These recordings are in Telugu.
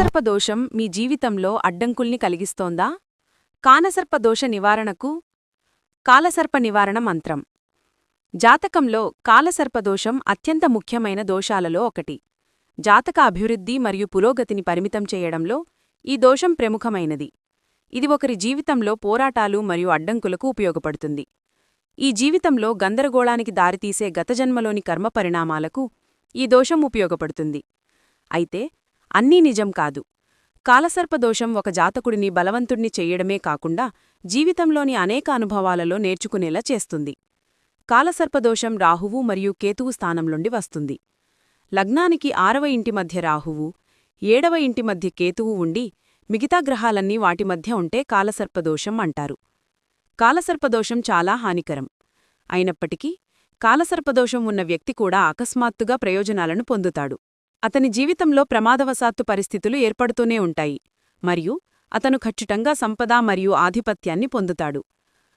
కాలసర్పదోషం మీ జీవితంలో అడ్డంకుల్ని కలిగిస్తోందా? కాలసర్పదోష నివారణకు కాలసర్ప నివారణ మంత్రం. జాతకంలో కాలసర్పదోషం అత్యంత ముఖ్యమైన దోషాలలో ఒకటి. జాతక అభివృద్ధి మరియు పురోగతిని పరిమితం చేయడంలో ఈ దోషం ప్రముఖమైనది. ఇది ఒకరి జీవితంలో పోరాటాలు మరియు అడ్డంకులకు ఉపయోగపడుతుంది. ఈ జీవితంలో గందరగోళానికి దారితీసే గతజన్మలోని కర్మ పరిణామాలకు ఈ దోషం ఉపయోగపడుతుంది. అయితే అన్నీ నిజం కాదు. కాలసర్పదోషం ఒక జాతకుడిని బలవంతుణ్ణి చెయ్యడమే కాకుండా జీవితంలోని అనేక అనుభవాలలో నేర్చుకునేలా చేస్తుంది. కాలసర్పదోషం రాహువు మరియు కేతువు స్థానంలోండి వస్తుంది. లగ్నానికి 6వ ఇంటి మధ్య రాహువు, 7వ ఇంటి మధ్య కేతువు ఉండి మిగతా గ్రహాలన్నీ వాటి మధ్య ఉంటే కాలసర్పదోషం అంటారు. కాలసర్పదోషం చాలా హానికరం. అయినప్పటికీ కాలసర్పదోషం ఉన్న వ్యక్తి కూడా అకస్మాత్తుగా ప్రయోజనాలను పొందుతాడు. అతని జీవితంలో ప్రమాదవశాత్తు పరిస్థితులు ఏర్పడుతూనే ఉంటాయి మరియు అతను ఖచ్చితంగా సంపద మరియు ఆధిపత్యాన్ని పొందుతాడు.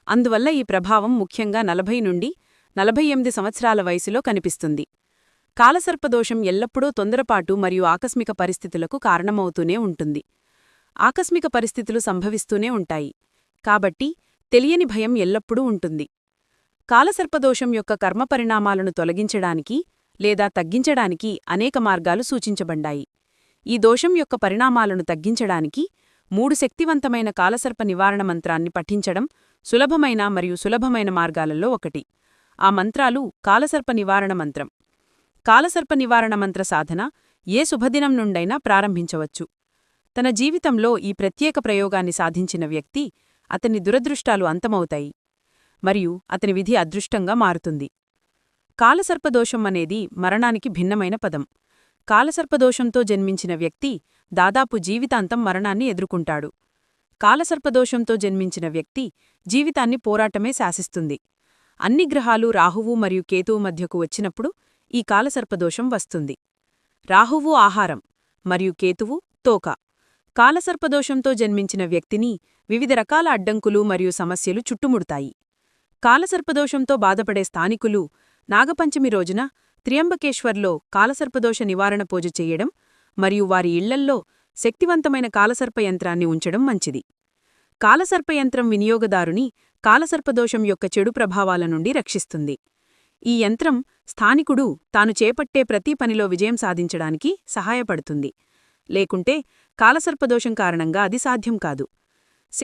అందువల్ల ఈ ప్రభావం ముఖ్యంగా 40 నుండి 48 సంవత్సరాల వయసులో కనిపిస్తుంది. కాలసర్పదోషం ఎల్లప్పుడూ తొందరపాటు మరియు ఆకస్మిక పరిస్థితులకు కారణమవుతూనే ఉంటుంది. ఆకస్మిక పరిస్థితులు సంభవిస్తూనే ఉంటాయి కాబట్టి తెలియని భయం ఎల్లప్పుడూ ఉంటుంది. కాలసర్పదోషం యొక్క కర్మ పరిణామాలను తొలగించడానికి లేదా తగ్గించడానికి అనేక మార్గాలు సూచించబడ్డాయి. ఈ దోషం యొక్క పరిణామాలను తగ్గించడానికి 3 శక్తివంతమైన కాలసర్ప నివారణ మంత్రాన్ని పఠించడం సులభమైన మరియు సులభమైన మార్గాలలో ఒకటి. ఆ మంత్రాలు కాలసర్ప నివారణ మంత్రం. కాలసర్ప నివారణ మంత్ర సాధన ఏ శుభదినం నుండైనా ప్రారంభించవచ్చు. తన జీవితంలో ఈ ప్రత్యేక ప్రయోగాన్ని సాధించిన వ్యక్తి అతని దురదృష్టాలు అంతమవుతాయి మరియు అతని విధి అదృష్టంగా మారుతుంది. కాలసర్పదోషం అనేది మరణానికి భిన్నమైన పదం. కాలసర్పదోషంతో జన్మించిన వ్యక్తి దాదాపు జీవితాంతం మరణాన్ని ఎదుర్కొంటాడు. కాలసర్పదోషంతో జన్మించిన వ్యక్తి జీవితాన్ని పోరాటమే శాసిస్తుంది. అన్ని గ్రహాలు రాహువు మరియు కేతువు మధ్యకు వచ్చినప్పుడు ఈ కాలసర్పదోషం వస్తుంది. రాహువు ఆహారం మరియు కేతువు తోక. కాలసర్పదోషంతో జన్మించిన వ్యక్తిని వివిధ రకాల అడ్డంకులు మరియు సమస్యలు చుట్టుముడతాయి. కాలసర్పదోషంతో బాధపడే స్థానికులు నాగపంచమి రోజున త్ర్యంబకేశ్వర్లో కాలసర్పదోష నివారణ పూజ చెయ్యడం మరియు వారి ఇళ్లల్లో శక్తివంతమైన కాలసర్పయంత్రాన్ని ఉంచడం మంచిది. కాలసర్పయంత్రం వినియోగదారుని కాలసర్పదోషం యొక్క చెడు ప్రభావాల నుండి రక్షిస్తుంది. ఈ యంత్రం స్థానికుడు తాను చేపట్టే ప్రతి పనిలో విజయం సాధించడానికి సహాయపడుతుంది. లేకుంటే కాలసర్పదోషం కారణంగా అది సాధ్యం కాదు.